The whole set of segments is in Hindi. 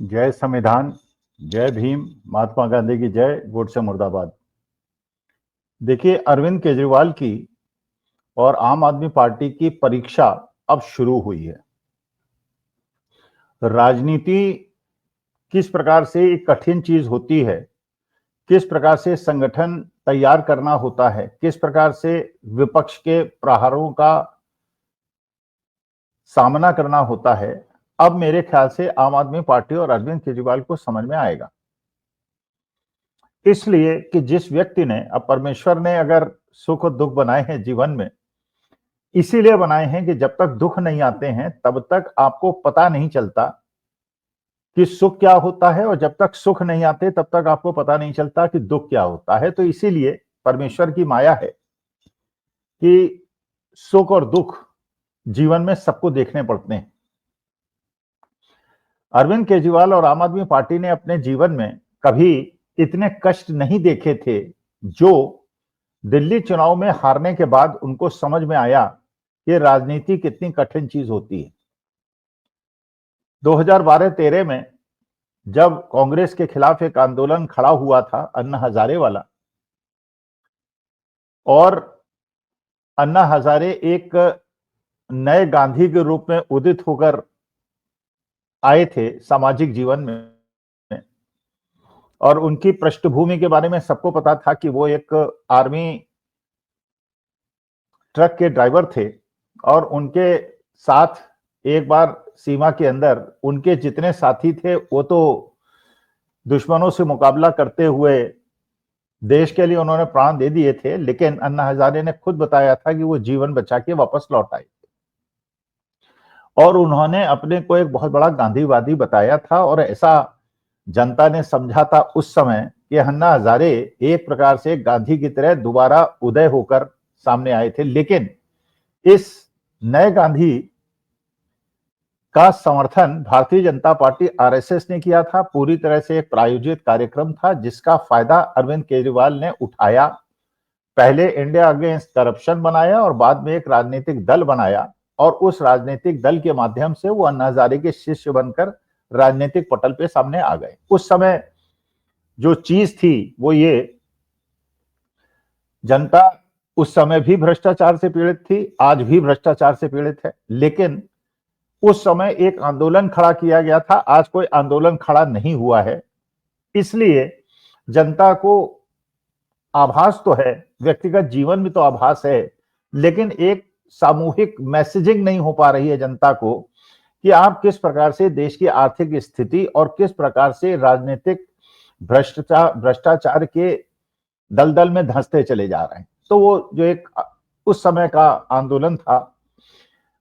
जय संविधान, जय भीम, महात्मा गांधी की जय, गोडसे मुर्दाबाद। देखिए, अरविंद केजरीवाल की और आम आदमी पार्टी की परीक्षा अब शुरू हुई है। राजनीति किस प्रकार से एक कठिन चीज होती है, किस प्रकार से संगठन तैयार करना होता है, किस प्रकार से विपक्ष के प्रहारों का सामना करना होता है, अब मेरे ख्याल से आम आदमी पार्टी और अरविंद केजरीवाल को समझ में आएगा। इसलिए कि जिस व्यक्ति ने, अब परमेश्वर ने अगर सुख और दुख बनाए हैं जीवन में, इसीलिए बनाए हैं कि जब तक दुख नहीं आते हैं तब तक आपको पता नहीं चलता कि सुख क्या होता है, और जब तक सुख नहीं आते तब तक आपको पता नहीं चलता कि दुख क्या होता है। तो इसीलिए परमेश्वर की माया है कि सुख और दुख जीवन में सबको देखने पड़ते हैं। अरविंद केजरीवाल और आम आदमी पार्टी ने अपने जीवन में कभी इतने कष्ट नहीं देखे थे जो दिल्ली चुनाव में हारने के बाद उनको समझ में आया कि राजनीति कितनी कठिन चीज होती है। 2012-13 में जब कांग्रेस के खिलाफ एक आंदोलन खड़ा हुआ था, अन्ना हजारे वाला, और अन्ना हजारे एक नए गांधी के रूप में उदित होकर आए थे सामाजिक जीवन में, और उनकी पृष्ठभूमि के बारे में सबको पता था कि वो एक आर्मी ट्रक के ड्राइवर थे, और उनके साथ एक बार सीमा के अंदर उनके जितने साथी थे वो तो दुश्मनों से मुकाबला करते हुए देश के लिए उन्होंने प्राण दे दिए थे, लेकिन अन्ना हजारे ने खुद बताया था कि वो जीवन बचा के वापस लौट आए और उन्होंने अपने को एक बहुत बड़ा गांधीवादी बताया था। और ऐसा जनता ने समझा था उस समय कि अन्ना हजारे एक प्रकार से गांधी की तरह दोबारा उदय होकर सामने आए थे। लेकिन इस नए गांधी का समर्थन भारतीय जनता पार्टी आरएसएस ने किया था। पूरी तरह से एक प्रायोजित कार्यक्रम था जिसका फायदा अरविंद केजरीवाल ने उठाया। पहले इंडिया अगेंस्ट करप्शन बनाया और बाद में एक राजनीतिक दल बनाया, और उस राजनीतिक दल के माध्यम से वो अन्ना हजारे के शिष्य बनकर राजनीतिक पटल पे सामने आ गए। उस समय जो चीज थी वो ये, जनता उस समय भी भ्रष्टाचार से पीड़ित थी, आज भी भ्रष्टाचार से पीड़ित है, लेकिन उस समय एक आंदोलन खड़ा किया गया था, आज कोई आंदोलन खड़ा नहीं हुआ है। इसलिए जनता को आभास तो है, व्यक्तिगत जीवन में तो आभास है, लेकिन एक सामूहिक मैसेजिंग नहीं हो पा रही है जनता को कि आप किस प्रकार से देश की आर्थिक स्थिति और किस प्रकार से राजनीतिक भ्रष्टाचार के दलदल में धंसते चले जा रहे हैं। तो वो जो एक उस समय का आंदोलन था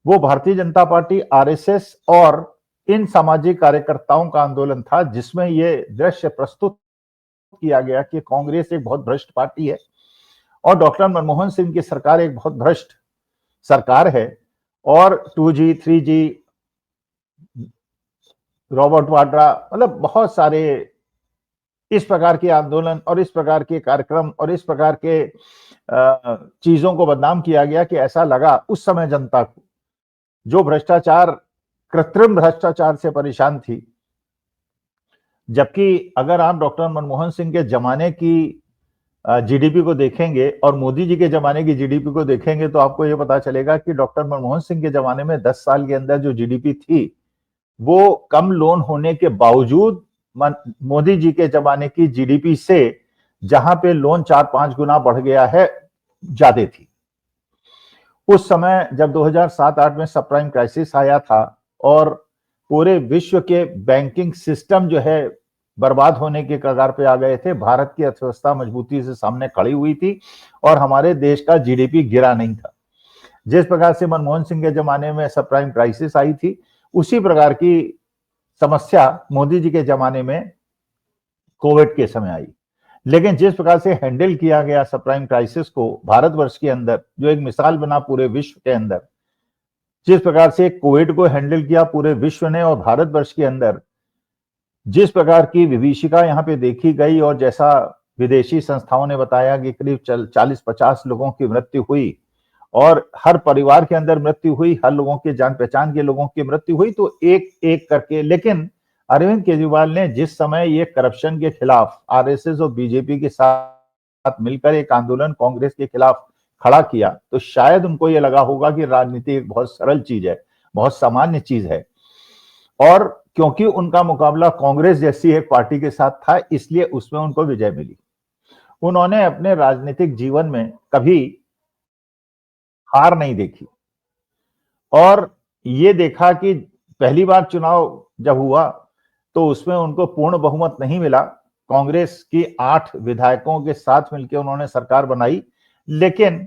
वो भारतीय जनता पार्टी, आरएसएस और इन सामाजिक कार्यकर्ताओं का आंदोलन था, जिसमें ये दृश्य प्रस्तुत किया गया कि कांग्रेस एक बहुत भ्रष्ट पार्टी है और डॉक्टर मनमोहन सिंह की सरकार एक बहुत भ्रष्ट सरकार है, और 2G 3G, रॉबर्ट वाड्रा, मतलब बहुत सारे इस प्रकार के आंदोलन और इस प्रकार के कार्यक्रम और इस प्रकार के चीजों को बदनाम किया गया कि ऐसा लगा उस समय जनता को, जो भ्रष्टाचार, कृत्रिम भ्रष्टाचार से परेशान थी। जबकि अगर आप डॉक्टर मनमोहन सिंह के जमाने की जीडीपी को देखेंगे और मोदी जी के जमाने की जीडीपी को देखेंगे तो आपको यह पता चलेगा कि डॉक्टर मनमोहन सिंह के जमाने में 10 साल के अंदर जो जीडीपी थी वो कम लोन होने के बावजूद मोदी जी के जमाने की जीडीपी से, जहां पे लोन 4-5 गुना बढ़ गया है, ज्यादा थी। उस समय जब 2007-8 में सब प्राइम क्राइसिस आया था और पूरे विश्व के बैंकिंग सिस्टम जो है बर्बाद होने के कगार पे आ गए थे, भारत की अर्थव्यवस्था मजबूती से सामने खड़ी हुई थी और हमारे देश का जीडीपी गिरा नहीं था। जिस प्रकार से मनमोहन सिंह के जमाने में सब प्राइम क्राइसिस आई थी, उसी प्रकार की समस्या मोदी जी के जमाने में कोविड के समय आई। लेकिन जिस प्रकार से हैंडल किया गया सब प्राइम क्राइसिस को भारतवर्ष के अंदर, जो एक मिसाल बना पूरे विश्व के अंदर, जिस प्रकार से कोविड को हैंडल किया पूरे विश्व ने और भारतवर्ष के अंदर जिस प्रकार की विभीषिका यहाँ पे देखी गई, और जैसा विदेशी संस्थाओं ने बताया कि करीब 40-50 लोगों की मृत्यु हुई और हर परिवार के अंदर मृत्यु हुई, हर लोगों के जान पहचान के लोगों की मृत्यु हुई, तो एक एक करके। लेकिन अरविंद केजरीवाल ने जिस समय ये करप्शन के खिलाफ आरएसएस और बीजेपी के साथ मिलकर एक आंदोलन कांग्रेस के खिलाफ खड़ा किया, तो शायद उनको ये लगा होगा कि राजनीति एक बहुत सरल चीज है, बहुत सामान्य चीज है। और क्योंकि उनका मुकाबला कांग्रेस जैसी एक पार्टी के साथ था, इसलिए उसमें उनको विजय मिली। उन्होंने अपने राजनीतिक जीवन में कभी हार नहीं देखी और ये देखा कि पहली बार चुनाव जब हुआ तो उसमें उनको पूर्ण बहुमत नहीं मिला। कांग्रेस की 8 विधायकों के साथ मिलकर उन्होंने सरकार बनाई, लेकिन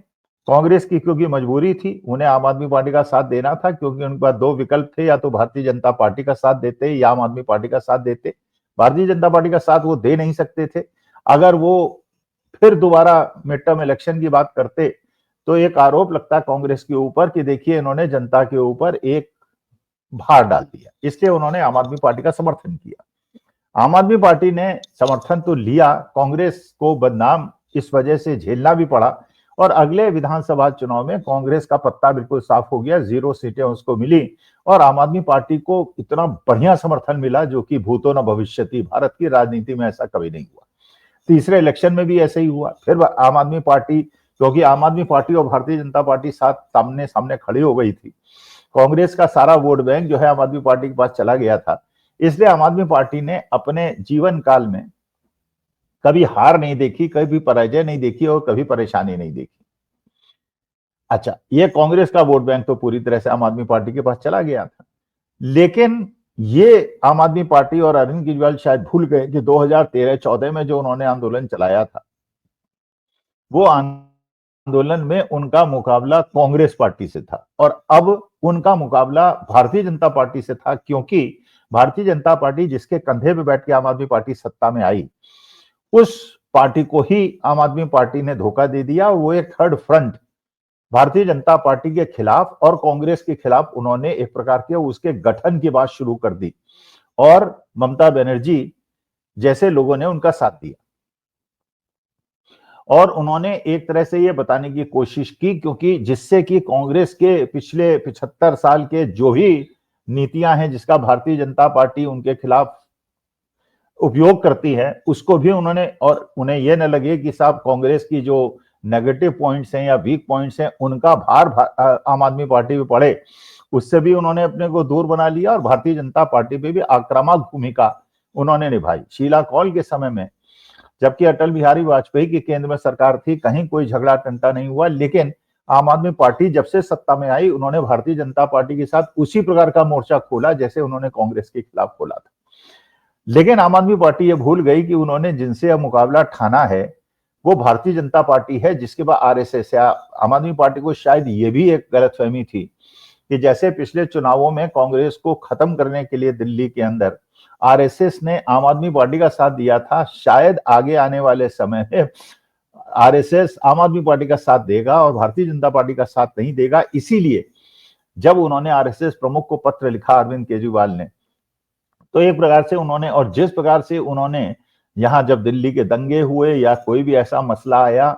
कांग्रेस की क्योंकि मजबूरी थी, उन्हें आम आदमी पार्टी का साथ देना था, क्योंकि उनके पास 2 विकल्प थे, या तो भारतीय जनता पार्टी का साथ देते या आम आदमी पार्टी का साथ देते। भारतीय जनता पार्टी का साथ वो दे नहीं सकते थे। अगर वो फिर दोबारा मिड टर्म इलेक्शन की बात करते तो एक आरोप लगता कांग्रेस के ऊपर कि देखिए इन्होंने जनता के ऊपर एक भार डाल दिया, इसलिए उन्होंने आम आदमी पार्टी का समर्थन किया। आम आदमी पार्टी ने समर्थन तो लिया, कांग्रेस को बदनाम इस वजह से झेलना भी पड़ा और अगले विधानसभा चुनाव में कांग्रेस का पत्ता बिल्कुल साफ हो गया, 0 सीटें उसको मिली और आम आदमी पार्टी को इतना बढ़िया समर्थन मिला जो कि भूतो न भविष्यति, भारत की राजनीति में ऐसा कभी नहीं हुआ। तीसरे इलेक्शन में भी ऐसे ही हुआ। फिर आम आदमी पार्टी, क्योंकि आम आदमी पार्टी और भारतीय जनता पार्टी साथ सामने सामने खड़ी हो गई थी, कांग्रेस का सारा वोट बैंक जो है आम आदमी पार्टी के पास चला गया था, इसलिए आम आदमी पार्टी ने अपने जीवन काल में कभी हार नहीं देखी, कभी पराजय नहीं देखी और कभी परेशानी नहीं देखी। अच्छा, ये कांग्रेस का वोट बैंक तो पूरी तरह से आम आदमी पार्टी के पास चला गया था, लेकिन ये आम आदमी पार्टी और अरविंद केजरीवाल शायद भूल गए कि 2013-14 में जो उन्होंने आंदोलन चलाया था, वो आंदोलन में उनका मुकाबला कांग्रेस पार्टी से था और अब उनका मुकाबला भारतीय जनता पार्टी से था, क्योंकि भारतीय जनता पार्टी जिसके कंधे पे बैठ के आम आदमी पार्टी सत्ता में आई, उस पार्टी को ही आम आदमी पार्टी ने धोखा दे दिया। वो एक third front Bharatiya Janata party के खिलाफ और कांग्रेस के खिलाफ उन्होंने एक प्रकार के उसके गठन की बात शुरू कर दी और ममता बनर्जी जैसे लोगों ने उनका साथ दिया और उन्होंने एक तरह से ये बताने की कोशिश की, क्योंकि जिससे कि कांग्रेस के पिछले 75 साल के जो भी नीतियां हैं जिसका भारतीय जनता पार्टी उनके खिलाफ उपयोग करती है, उसको भी उन्होंने, और उन्हें यह न लगे कि साहब कांग्रेस की जो नेगेटिव पॉइंट्स हैं या वीक पॉइंट्स हैं उनका भार आम आदमी पार्टी पे पड़े, उससे भी उन्होंने अपने को दूर बना लिया और भारतीय जनता पार्टी पे भी आक्रामक भूमिका उन्होंने निभाई। शीला कौल के समय में, जबकि अटल बिहारी वाजपेयी की केंद्र में सरकार थी, कहीं कोई झगड़ा टंटा नहीं हुआ, लेकिन आम आदमी पार्टी जब से सत्ता में आई उन्होंने भारतीय जनता पार्टी के साथ उसी प्रकार का मोर्चा खोला जैसे उन्होंने कांग्रेस के खिलाफ खोला था। लेकिन आम आदमी पार्टी ये भूल गई कि उन्होंने जिनसे अब मुकाबला ठाना है वो भारतीय जनता पार्टी है, जिसके बाद आरएसएस है। आम आदमी पार्टी को शायद ये भी एक गलतफहमी थी कि जैसे पिछले चुनावों में कांग्रेस को खत्म करने के लिए दिल्ली के अंदर आरएसएस ने आम आदमी पार्टी का साथ दिया था, शायद आगे आने वाले समय में आरएसएस आम आदमी पार्टी का साथ देगा और भारतीय जनता पार्टी का साथ नहीं देगा। इसीलिए जब उन्होंने आरएसएस प्रमुख को पत्र लिखा अरविंद केजरीवाल ने, तो एक प्रकार से उन्होंने, और जिस प्रकार से उन्होंने यहां जब दिल्ली के दंगे हुए या कोई भी ऐसा मसला आया,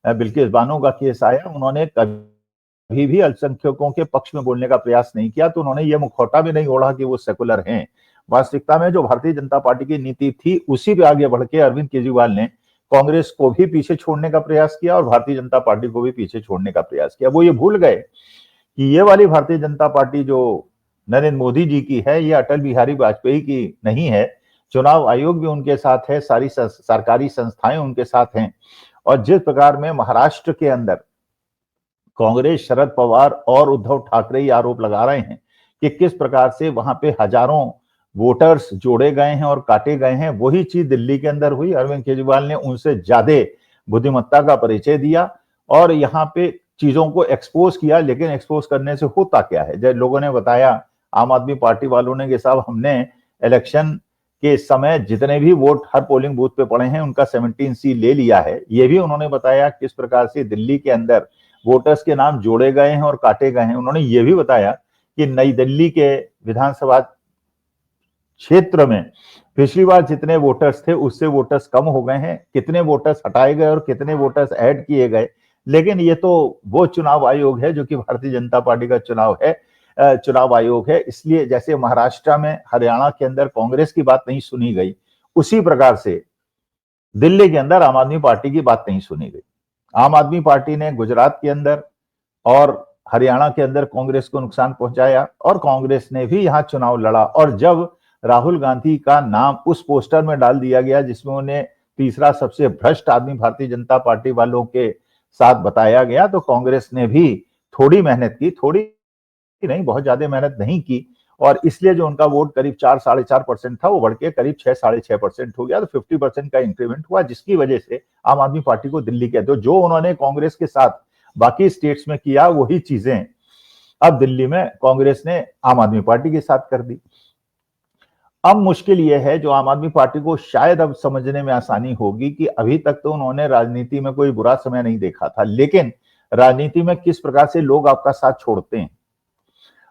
बिल्किस बानो का केस आया, उन्होंने कभी भी अल्पसंख्यकों के पक्ष में बोलने का प्रयास नहीं किया। तो उन्होंने ये मुखौटा भी नहीं ओढ़ा कि वो सेकुलर हैं। वास्तविकता में जो भारतीय जनता पार्टी की नीति थी उसी पे आगे बढ़ के अरविंद केजरीवाल ने कांग्रेस को भी पीछे छोड़ने का प्रयास किया और भारतीय जनता पार्टी को भी पीछे छोड़ने का प्रयास किया। वो ये भूल गए कि ये वाली भारतीय जनता पार्टी जो नरेंद्र मोदी जी की है, ये अटल बिहारी वाजपेयी की नहीं है। चुनाव आयोग भी उनके साथ है, सारी सरकारी संस्थाएं उनके साथ हैं। और जिस प्रकार में महाराष्ट्र के अंदर कांग्रेस, शरद पवार और उद्धव ठाकरे ये आरोप लगा रहे हैं कि किस प्रकार से वहां पे हजारों वोटर्स जोड़े गए हैं और काटे गए हैं, वही चीज दिल्ली के अंदर हुई। अरविंद केजरीवाल ने उनसे ज्यादा बुद्धिमत्ता का परिचय दिया और यहाँ पे चीजों को एक्सपोज किया। लेकिन एक्सपोज करने से होता क्या है, जब लोगों ने बताया, आम आदमी पार्टी वालों ने कि साहब हमने इलेक्शन के समय जितने भी वोट हर पोलिंग बूथ पे पड़े हैं उनका 17C ले लिया है। ये भी उन्होंने बताया किस प्रकार से दिल्ली के अंदर वोटर्स के नाम जोड़े गए हैं और काटे गए हैं। उन्होंने ये भी बताया कि नई दिल्ली के विधानसभा क्षेत्र में पिछली बार जितने वोटर्स थे उससे वोटर्स कम हो गए हैं, कितने वोटर्स हटाए गए और कितने वोटर्स ऐड किए गए। लेकिन ये तो वो चुनाव आयोग है जो कि भारतीय जनता पार्टी का चुनाव है। चुनाव आयोग है, इसलिए जैसे महाराष्ट्र में, हरियाणा के अंदर कांग्रेस की बात नहीं सुनी गई, उसी प्रकार से दिल्ली के अंदर आम आदमी पार्टी की बात नहीं सुनी गई। आम आदमी पार्टी ने गुजरात के अंदर और हरियाणा के अंदर कांग्रेस को नुकसान पहुंचाया और कांग्रेस ने भी यहां चुनाव लड़ा। और जब राहुल गांधी का नाम उस पोस्टर में डाल दिया गया जिसमें उन्हें तीसरा सबसे भ्रष्ट आदमी भारतीय जनता पार्टी वालों के साथ बताया गया, तो कांग्रेस ने भी थोड़ी मेहनत की, थोड़ी नहीं, बहुत ज्यादा मेहनत नहीं की, और इसलिए जो उनका वोट करीब 4-4.5% था वो बढ़ के करीब 6-6.5% हो गया। तो 50% का इंक्रीमेंट हुआ, जिसकी वजह से आम आदमी पार्टी को दिल्ली के तो जो उन्होंने कांग्रेस के साथ बाकी स्टेट्स में किया वही चीजें अब दिल्ली में कांग्रेस ने आम आदमी पार्टी के साथ कर दी। अब मुश्किल यह है, जो आम आदमी पार्टी को शायद अब समझने में आसानी होगी कि अभी तक तो उन्होंने राजनीति में कोई बुरा समय नहीं देखा था, लेकिन राजनीति में किस प्रकार से लोग आपका साथ छोड़ते हैं,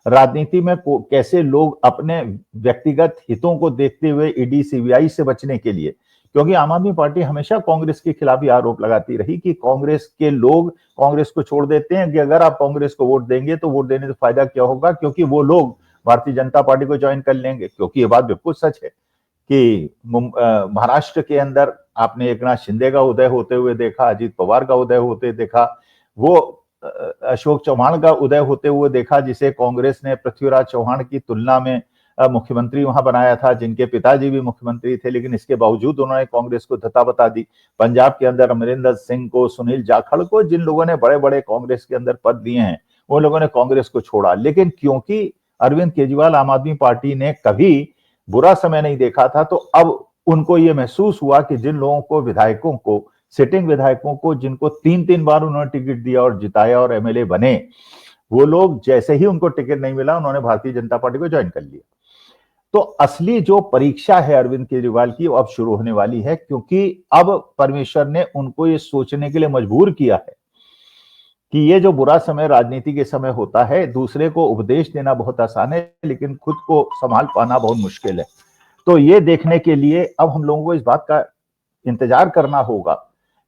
राजनीति में कैसे लोग अपने व्यक्तिगत हितों को देखते हुए ईडी सीबीआई से बचने के लिए, क्योंकि आम आदमी पार्टी हमेशा कांग्रेस के खिलाफ ही आरोप लगाती रही कि कांग्रेस के लोग कांग्रेस को छोड़ देते हैं, कि अगर आप कांग्रेस को वोट देंगे तो वोट देने से फायदा क्या होगा, क्योंकि वो लोग भारतीय जनता पार्टी को ज्वाइन कर लेंगे। क्योंकि ये बात बिल्कुल सच है कि महाराष्ट्र के अंदर आपने एकनाथ शिंदे का उदय होते हुए देखा, अजीत पवार का उदय होते देखा, वो अशोक चौहान का उदय होते हुए देखा, जिसे कांग्रेस ने पृथ्वीराज चौहान की तुलना में मुख्यमंत्री वहां बनाया था, जिनके पिताजी भी मुख्यमंत्री थे, लेकिन इसके बावजूद उन्होंने कांग्रेस को धत्ता बता दी। पंजाब के अंदर अमरिंदर सिंह को, सुनील जाखड़ को, जिन लोगों ने बड़े बड़े कांग्रेस के अंदर पद दिए हैं, वो लोगों ने कांग्रेस को छोड़ा। लेकिन क्योंकि अरविंद केजरीवाल आम आदमी पार्टी ने कभी बुरा समय नहीं देखा था, तो अब उनको ये महसूस हुआ कि जिन लोगों को, विधायकों को, सिटिंग विधायकों को, जिनको 3-3 बार उन्होंने टिकट दिया और जिताया और एमएलए बने, वो लोग जैसे ही उनको टिकट नहीं मिला उन्होंने भारतीय जनता पार्टी को ज्वाइन कर लिया। तो असली जो परीक्षा है अरविंद केजरीवाल की, वो अब शुरू होने वाली है, क्योंकि अब परमेश्वर ने उनको ये सोचने के लिए मजबूर किया है कि ये जो बुरा समय राजनीति के समय होता है, दूसरे को उपदेश देना बहुत आसान है, लेकिन खुद को संभाल पाना बहुत मुश्किल है। तो ये देखने के लिए अब हम लोगों को इस बात का इंतजार करना होगा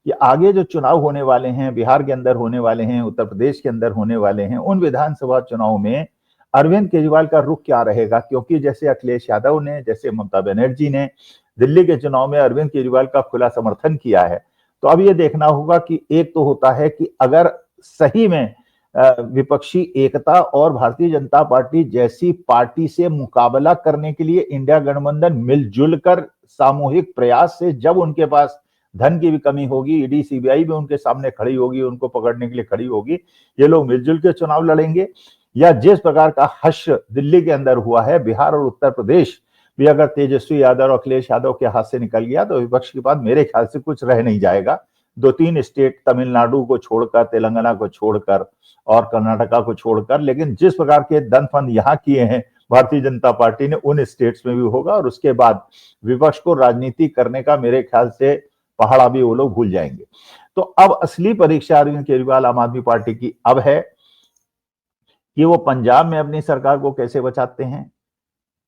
कि आगे जो चुनाव होने वाले हैं, बिहार के अंदर होने वाले हैं, उत्तर प्रदेश के अंदर होने वाले हैं, उन विधानसभा चुनाव में अरविंद केजरीवाल का रुख क्या रहेगा। क्योंकि जैसे अखिलेश यादव ने, जैसे ममता बनर्जी ने दिल्ली के चुनाव में अरविंद केजरीवाल का खुला समर्थन किया है, तो अब ये देखना होगा कि एक तो होता है कि अगर सही में विपक्षी एकता और भारतीय जनता पार्टी जैसी पार्टी से मुकाबला करने के लिए इंडिया गठबंधन मिलजुल कर सामूहिक प्रयास से, जब उनके पास धन की भी कमी होगी, ईडी सीबीआई भी उनके सामने खड़ी होगी, उनको पकड़ने के लिए खड़ी होगी, ये लोग मिलजुल के चुनाव लड़ेंगे, या जिस प्रकार का हश्र दिल्ली के अंदर हुआ है, बिहार और उत्तर प्रदेश भी अगर तेजस्वी यादव और अखिलेश यादव के हाथ से निकल गया तो विपक्ष के बाद मेरे ख्याल से कुछ रह नहीं जाएगा। 2-3 स्टेट, तमिलनाडु को छोड़कर, तेलंगाना को छोड़कर और कर्नाटका को छोड़कर, लेकिन जिस प्रकार के दन फंद यहाँ किए हैं भारतीय जनता पार्टी ने, उन स्टेट्स में भी होगा, और उसके बाद विपक्ष को राजनीति करने का मेरे ख्याल से पहाड़ा भी वो लोग भूल जाएंगे। तो अब असली परीक्षा अरविंद केजरीवाल आम आदमी पार्टी की अब है कि वो पंजाब में अपनी सरकार को कैसे बचाते हैं,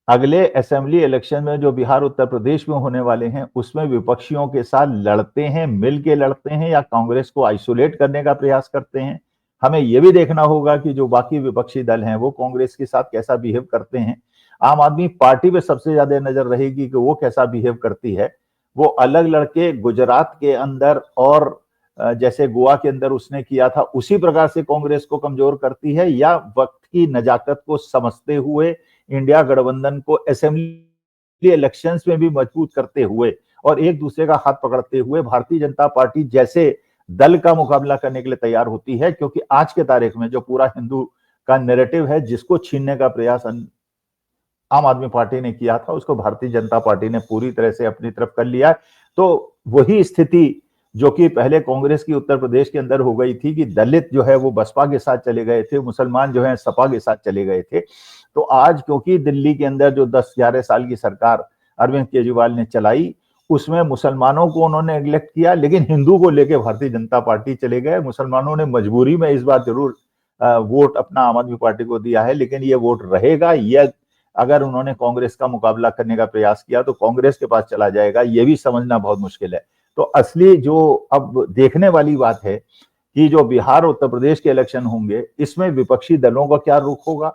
अगले असेंबली इलेक्शन में जो बिहार उत्तर प्रदेश में होने वाले हैं उसमें विपक्षियों के साथ लड़ते हैं, मिल के लड़ते हैं, या कांग्रेस को आइसोलेट करने का प्रयास करते हैं। हमें यह भी देखना होगा कि जो बाकी विपक्षी दल हैं वो कांग्रेस के साथ कैसा बिहेव करते हैं। आम आदमी पार्टी पे सबसे ज्यादा नजर रहेगी कि वो कैसा बिहेव करती है। वो अलग लड़के गुजरात के अंदर और जैसे गोवा के अंदर उसने किया था उसी प्रकार से कांग्रेस को कमजोर करती है, या वक्त की नजाकत को समझते हुए इंडिया गठबंधन को असेंबली इलेक्शंस में भी मजबूत करते हुए और एक दूसरे का हाथ पकड़ते हुए भारतीय जनता पार्टी जैसे दल का मुकाबला करने के लिए तैयार होती है। क्योंकि आज के तारीख में जो पूरा हिंदू का नैरेटिव है, जिसको छीनने का प्रयास आम आदमी पार्टी ने किया था, उसको भारतीय जनता पार्टी ने पूरी तरह से अपनी तरफ कर लिया। तो वही स्थिति जो कि पहले कांग्रेस की उत्तर प्रदेश के अंदर हो गई थी कि दलित जो है वो बसपा के साथ चले गए थे, मुसलमान जो है सपा के साथ चले गए थे। तो आज क्योंकि दिल्ली के अंदर जो 10-11 साल की सरकार अरविंद केजरीवाल ने चलाई, उसमें मुसलमानों को उन्होंने नेग्लेक्ट किया, लेकिन हिंदू को लेकर भारतीय जनता पार्टी चले गए। मुसलमानों ने मजबूरी में इस बार जरूर वोट अपना आम आदमी पार्टी को दिया है, लेकिन ये वोट रहेगा। यह अगर उन्होंने कांग्रेस का मुकाबला करने का प्रयास किया तो कांग्रेस के पास चला जाएगा, ये भी समझना बहुत मुश्किल है। तो असली जो अब देखने वाली बात है कि जो बिहार और उत्तर प्रदेश के इलेक्शन होंगे, इसमें विपक्षी दलों का क्या रुख होगा।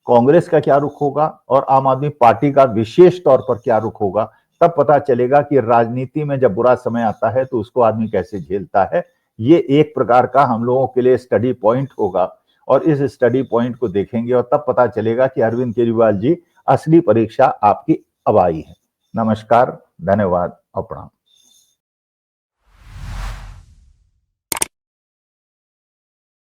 कांग्रेस का क्या रुख होगा और आम आदमी पार्टी का विशेष तौर पर क्या रुख होगा, तब पता चलेगा कि राजनीति में जब बुरा समय आता है तो उसको आदमी कैसे झेलता है। ये एक प्रकार का हम लोगों के लिए स्टडी पॉइंट होगा और इस स्टडी पॉइंट को देखेंगे और तब पता चलेगा कि अरविंद केजरीवाल जी असली परीक्षा आपकी अब आई है। नमस्कार, धन्यवाद और प्रणाम।